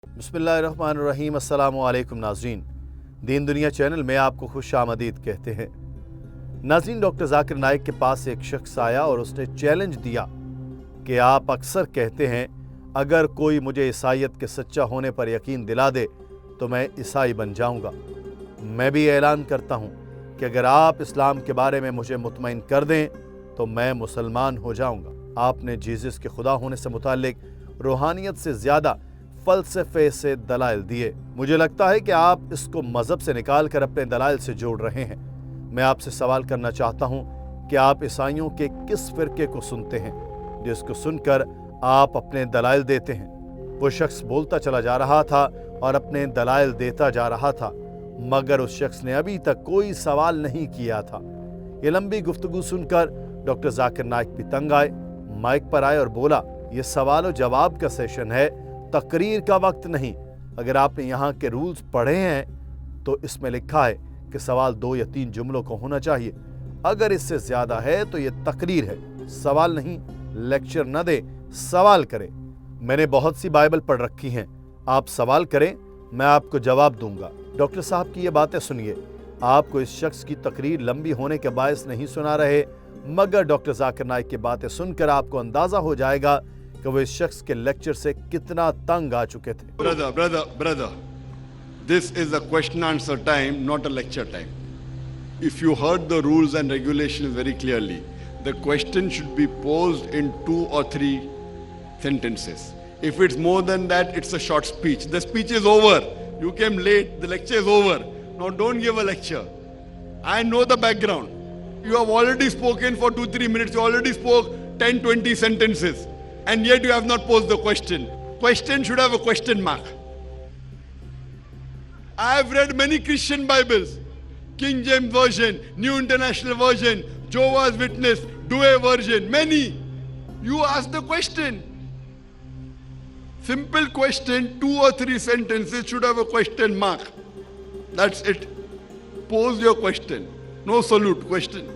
बिस्मिल्लाहिर्रहमानिर्रहीम। अस्सलामु अलैकुम नाज़रीन, दीन दुनिया चैनल में आपको खुश आमदीद कहते हैं। नाज़रीन, डॉक्टर जाकिर नाइक के पास एक शख्स आया और उसने चैलेंज दिया कि आप अक्सर कहते हैं अगर कोई मुझे ईसाईयत के सच्चा होने पर यकीन दिला दे तो मैं ईसाई बन जाऊंगा। मैं भी ऐलान करता हूं कि अगर आप इस्लाम के बारे में मुझे मुतमईन कर दें तो मैं मुसलमान हो जाऊंगा। आपने जीसस के खुदा होने से मुताल्लिक रूहानियत से ज़्यादा फ़लसफ़े से दलाइल दिए। मुझे लगता है कि आप इसको मज़हब से निकाल कर अपने दलाइल से जोड़ रहे हैं। मैं आपसे सवाल करना चाहता हूं कि आप ईसाइयों के किस फ़िरके को सुनते हैं जिसको सुनकर आप अपने दलाइल देते हैं। वो शख्स बोलता चला जा रहा था और अपने दलाइल देता जा रहा था, मगर उस शख्स ने अभी तक कोई सवाल नहीं किया था। ये लंबी गुफ्तगू सुनकर डॉक्टर जाकिर नाइक भी तंग आए, माइक पर आए और बोला, ये सवाल और जवाब का सेशन है, तकरीर का वक्त नहीं। अगर आपने यहाँ के रूल्स पढ़े हैं तो इसमें लिखा है कि सवाल 2 या 3 जुमलों का होना चाहिए। अगर इससे ज़्यादा है तो ये तकरीर है, सवाल नहीं। लेक्चर न दे, सवाल करें। मैंने बहुत सी बाइबल पढ़ रखी हैं, आप सवाल करें, मैं आपको जवाब दूंगा। डॉक्टर साहब की ये बातें सुनिए। आपको इस शख्स की तकरीर लंबी होने के बायस नहीं सुना रहे, मगर डॉक्टर जाकिर नाइक की बातें सुनकर आपको अंदाजा हो जाएगा कि वो इस शख्स के लेक्चर से कितना तंग आ चुके थे। Brother, this is a question answer time, not a lecture time. If you heard the rules and regulations very clearly, the question should be posed in 2 or 3 sentences. If it's more than that, it's a short speech. The speech is over. You came late, the lecture is over. Now don't give a lecture. I know the background. You have already spoken for 2-3 minutes. You already spoke 10-20 sentences. And yet you have not posed the question. Question should have a question mark. I have read many Christian Bibles. King James Version, New International Version, Jehovah's Witness, Douay Version, many. You ask the question. Simple question, 2 or 3 sentences should have a question mark. That's it. Pose your question. No salute, question.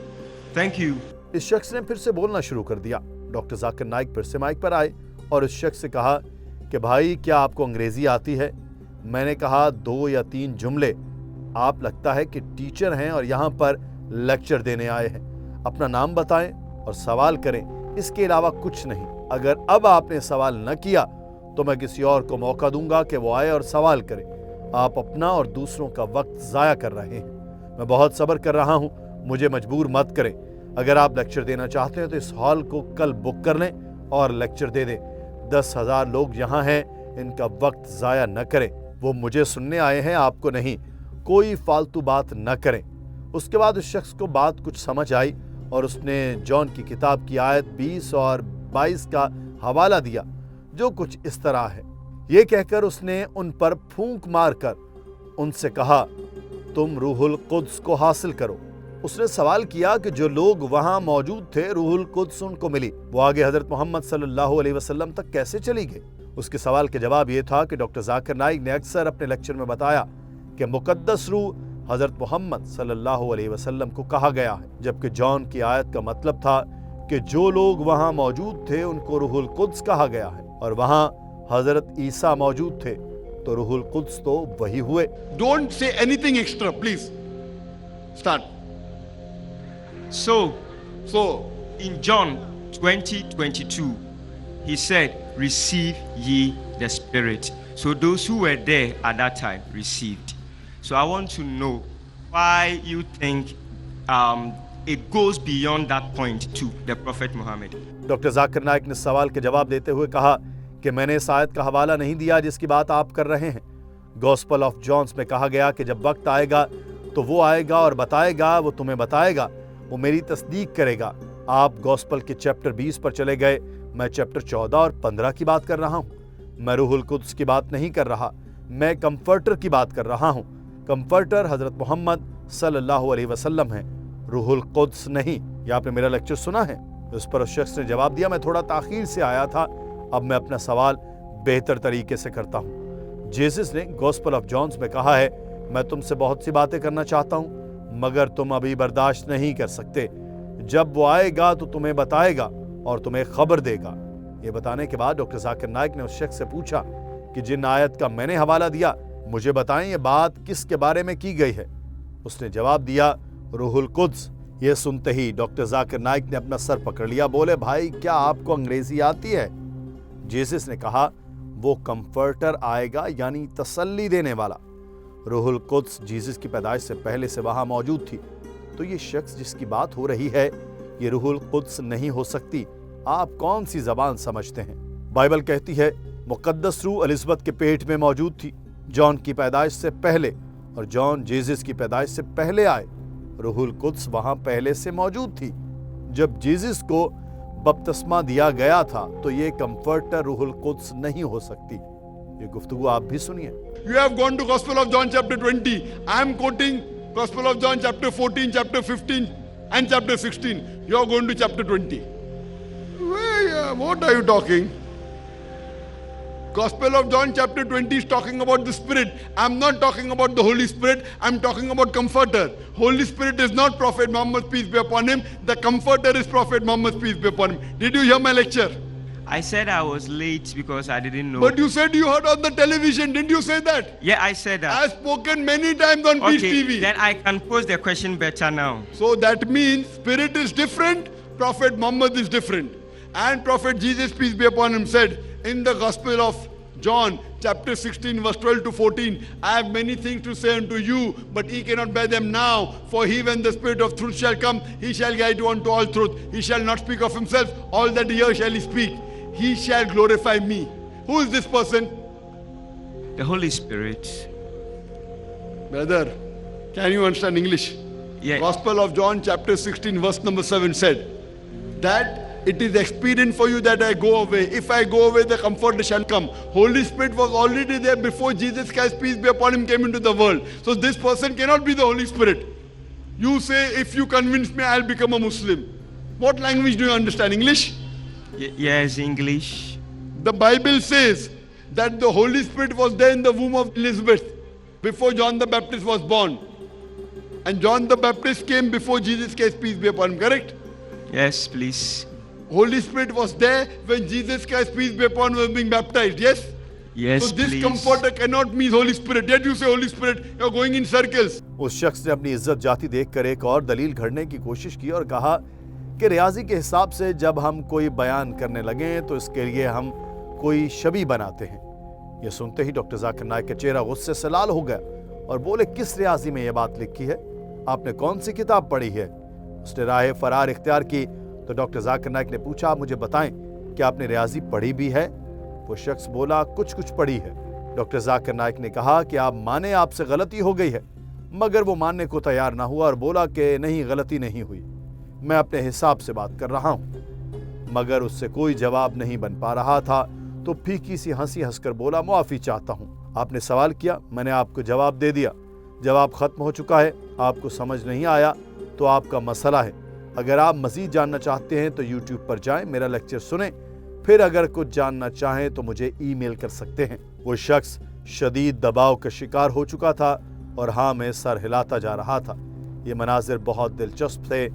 Thank you. इस शख्स ने फिर से बोलना शुरू कर दिया। Doctor Zakir Naik फिर से माइक पर आए और उस शख्स से कहा कि भाई, क्या आपको अंग्रेजी आती है? मैंने कहा 2 या 3 जुमले। आप लगता है कि टीचर हैं और यहाँ पर लेक्चर देने आए हैं। अपना नाम बताएं और सवाल करें, इसके अलावा कुछ नहीं। अगर अब आपने सवाल न किया तो मैं किसी और को मौका दूंगा कि वो आए और सवाल करे। आप अपना और दूसरों का वक्त ज़ाया कर रहे हैं। मैं बहुत सब्र कर रहा हूँ, मुझे मजबूर मत करें। अगर आप लेक्चर देना चाहते हैं तो इस हॉल को कल बुक कर लें और लेक्चर दे दें। 10,000 लोग यहाँ हैं, इनका वक्त ज़ाया न करें। वो मुझे सुनने आए हैं, आपको नहीं। कोई फालतू बात न करें। उसके बाद उस शख्स को बात कुछ समझ आई और उसने जॉन की किताब की आयत 20 और 22 का हवाला दिया, जो कुछ इस तरह है। ये कहकर उसने उन पर फूंक मारकर उनसे कहा, तुम रूहुल कुद्स को हासिल करो। उसने सवाल किया कि जो लोग वहां मौजूद थे, रूहुल कुद्स उनको मिली, वो आगे हजरत मोहम्मद सल्लल्लाहु अलैहि वसल्लम तक कैसे चली गई? उसके सवाल के जवाब ये था कि डॉक्टर जाकिर नाइक ने अक्सर अपने लेक्चर में बताया कि मुकद्दस रूह हजरत मोहम्मद सल्लल्लाहु अलैहि वसल्लम को कहा गया है, जबकि जॉन की आयत का मतलब था कि जो लोग वहां मौजूद थे उनको रूहुल कुद्स कहा गया है, और वहां हजरत ईसा मौजूद थे तो रूहुल कुद्स तो वही हुए। Don't say anything extra, please. Start. So in John 20:22, he said, receive ye the Spirit. So those who were there at that time received. So I want to know why you think it goes beyond that point to the Prophet Muhammad. Doctor Zakir Naik ने सवाल के जवाब देते हुए कहा कि मैंने इस आयत का हवाला नहीं दिया जिसकी बात आप कर रहे हैं। गॉस्पल ऑफ जॉन्स में कहा गया कि जब वक्त आएगा तो वो आएगा और बताएगा, वो तुम्हें बताएगा, वो मेरी तस्दीक करेगा। आप गॉस्पल के चैप्टर 20 पर चले गए, मैं चैप्टर 14 और 15 की बात कर रहा हूँ। मैं रूहुल कुद्स की बात नहीं कर रहा, मैं कंफर्टर की बात कर रहा हूँ। कंफर्टर हजरत मोहम्मद सल्लल्लाहु अलैहि वसल्लम है, रूहुल कुद्स नहीं। ये आपने मेरा लेक्चर सुना है? उस पर उस शख्स ने जवाब दिया, मैं थोड़ा ताखीर से आया था, अब मैं अपना सवाल बेहतर तरीके से करता हूँ। जीसस ने गॉस्पल ऑफ जॉन्स में कहा है, मैं तुमसे बहुत सी बातें करना चाहता हूँ मगर तुम अभी बर्दाश्त नहीं कर सकते। जब वो आएगा तो तुम्हें बताएगा और तुम्हें खबर देगा। ये बताने के बाद डॉक्टर जाकिर नाइक ने उस शख्स से पूछा कि जिन आयत का मैंने हवाला दिया, मुझे बताएं ये बात किसके बारे में की गई है। उसने जवाब दिया, रूहुल कुद्स। ये सुनते ही डॉक्टर जाकिर नाइक ने अपना सर पकड़ लिया। बोले, भाई क्या आपको अंग्रेजी आती है? जीसस ने कहा, वो कंफर्टर आएगा, यानी तसल्ली देने वाला। रूहुल कुद्स जीसस की पैदाइश से पहले से वहां मौजूद थी। तो ये शख्स जिसकी बात हो रही है, ये रूहुल कुद्स नहीं हो सकती। आप कौन सी जबान समझते हैं? बाइबल कहती है मुकद्दस रूह एलिजबेथ के पेट में मौजूद थी जॉन की पैदाइश से पहले, और जॉन जीसस की पैदाइश से पहले आए। रूहुल कुद्स वहां पहले से मौजूद थी। जब जीसस को बपतिस्मा दिया गया था, तो ये कंफर्टर रूहुल कुद्स नहीं हो सकती। ये गुफ्तगू आप भी सुनिए। You have gone to Gospel of John chapter 20. I am quoting Gospel of John chapter 14, chapter 15 and chapter 16. You are going to chapter 20. What are you talking? Gospel of John chapter 20 is talking about the Spirit. I'm not talking about the Holy Spirit. I'm talking about Comforter. Holy Spirit is not Prophet Muhammad, peace be upon him. The Comforter is Prophet Muhammad, peace be upon him. Did you hear my lecture? I said I was late because I didn't know. But you said you heard on the television. Didn't you say that? Yeah, I said that. I've spoken many times on Peace TV. Then I can pose the question better now. So that means Spirit is different, Prophet Muhammad is different. And Prophet Jesus, peace be upon him, said in the Gospel of John, chapter 16, verse 12 to 14, I have many things to say unto you, but ye cannot bear them now. For he, when the Spirit of truth shall come, he shall guide you unto all truth. He shall not speak of himself, all that he hears shall he speak. He shall glorify me. Who is this person? The Holy Spirit. Brother, can you understand English? Yeah. Gospel of John, chapter 16, verse number 7 said that it is expedient for you that I go away. If I go away, the Comforter shall come. Holy Spirit was already there before Jesus Christ, peace be upon him, came into the world. So this person cannot be the Holy Spirit. You say, if you convince me, I'll become a Muslim. What language do you understand? English? Yes, English. The Bible says that the Holy Spirit was there in the womb of Elizabeth before John the Baptist was born. And John the Baptist came before Jesus Christ, peace be upon him, correct? Yes, please. Holy Spirit was there when Jesus Christ, peace be upon him, was being baptized, yes? Yes, so this please. Comforter cannot mean Holy Spirit. Yet you say Holy Spirit, you're going in circles. उस शख्स ने अपनी इज्जत जाती देखकर एक और दलील घड़ने की कोशिश की और कहा कि रियाजी के हिसाब से जब हम कोई बयान करने लगे तो इसके लिए हम कोई शबी बनाते हैं। ये सुनते ही डॉक्टर जाकिर नाइक का चेहरा गुस्से से लाल हो गया और बोले, किस रियाजी में यह बात लिखी है? आपने कौन सी किताब पढ़ी है? उसने राह फरार इख्तियार की तो डॉक्टर जाकिर नाइक ने पूछा, आप मुझे बताएं कि आपने रियाजी पढ़ी भी है? वो शख्स बोला, कुछ कुछ पढ़ी है। डॉक्टर जाकिर नाइक ने कहा कि आप माने आपसे गलती हो गई है, मगर वो मानने को तैयार ना हुआ और बोला कि नहीं, गलती नहीं हुई, मैं अपने हिसाब से बात कर रहा हूं। मगर उससे कोई जवाब नहीं बन पा रहा था तो फीकी सी हंसी हंसकर बोला, मुआफी चाहता हूं। आपने सवाल किया, मैंने आपको जवाब दे दिया। जवाब खत्म हो चुका है। आपको समझ नहीं आया तो आपका मसला है। अगर आप मजीद जानना चाहते हैं तो YouTube पर जाएं, मेरा लेक्चर सुनें। फिर अगर कुछ जानना चाहें तो मुझे ईमेल कर सकते हैं। वो शख्स शदीद दबाव का शिकार हो चुका था और हाँ में सर हिलाता जा रहा था। ये मनाजिर बहुत दिलचस्प थे।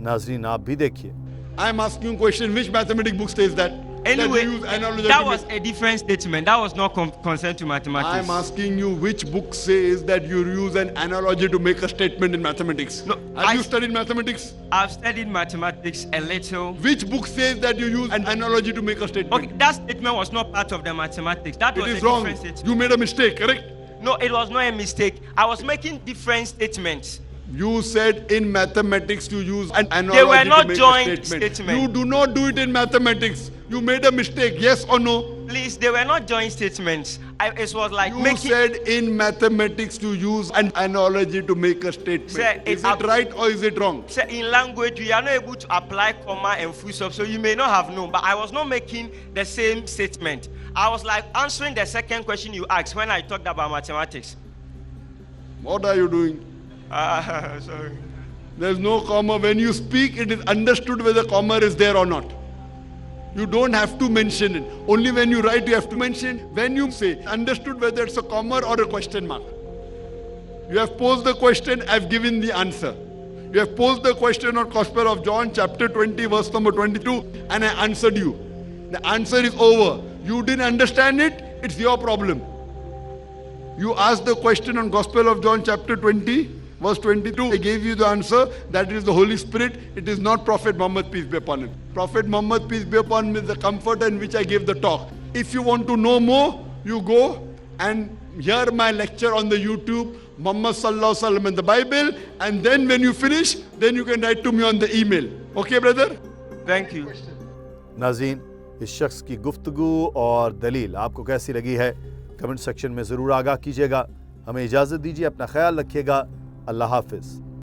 नाजरीन, आप भी देखिए। I am asking you a question. Which mathematics book says that? Anyway, that you use analogy that to was a different statement. That was not concerned to mathematics. I am asking you which book says that you use an analogy to make a statement in mathematics. No, Have you studied mathematics? I've studied mathematics a little. Which book says that you use an analogy to make a statement? Okay, that statement was not part of the mathematics. That was It is a wrong. different statement. You made a mistake, correct? No, it was not a mistake. I was making different statements. You said in mathematics to use an analogy They were not to make joint a statement. statement. You do not do it in mathematics. You made a mistake, yes or no? Please, they were not joint statements. It was like You making... said in mathematics to use an analogy to make a statement. Sir, is it right or is it wrong? Sir, in language, we are not able to apply comma and full stop, so you may not have known, but I was not making the same statement. I was like answering the second question you asked when I talked about mathematics. What are you doing? Sorry. There's no comma. When you speak, it is understood whether comma is there or not. You don't have to mention it. Only when you write, you have to mention. When you say, understood whether it's a comma or a question mark. You have posed the question, I've given the answer. You have posed the question on Gospel of John, chapter 20, verse number 22, and I answered you. The answer is over. You didn't understand it. It's your problem. You asked the question on Gospel of John chapter 20, verse 22. I gave you the answer. That is the Holy Spirit. It is not Prophet Muhammad, peace be upon him. Prophet Muhammad, peace be upon him, is the comforter in which I gave the talk. If you want to know more, you go and hear my lecture on the YouTube, Muhammad Sallallahu Alaihi Wasallam and the Bible. And then when you finish, then you can write to me on the email. Okay, brother? Thank you. नाज़रीन, इस शख्स की गुफ्तगू और दलील आपको कैसी लगी है कमेंट सेक्शन में ज़रूर आगाह कीजिएगा। हमें इजाज़त दीजिए, अपना ख्याल रखिएगा। अल्लाह हाफ़िज़।